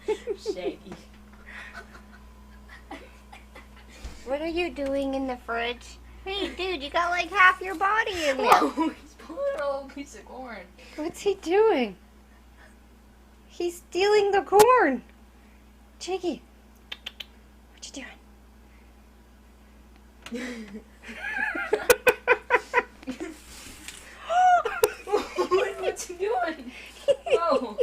Shaggy. What are you doing in the fridge? Hey, dude, you got like half your body in there. Oh, he's pulling a whole piece of corn. What's he doing? He's stealing the corn. Jiggy, what you doing? What's he doing? Oh.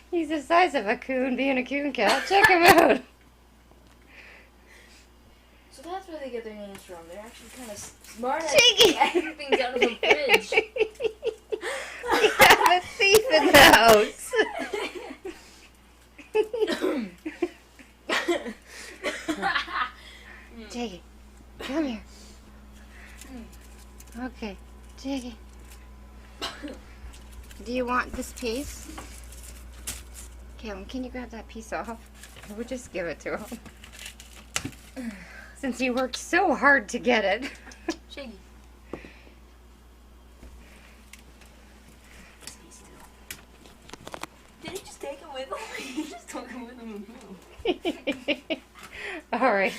He's the size of a coon, being a coon cat. Check him out. So that's where they get their names from. They're actually kind of smart at Jiggy! getting things out of the fridge. We have a thief in the house. Jiggy, come here. Okay, Jiggy. Do you want this piece? Caleb, can you grab that piece off? We'll just give it to him. Since you worked so hard to get it. Shaggy. Stay still. Did he just take it with him? He just took it with him and moved. All right.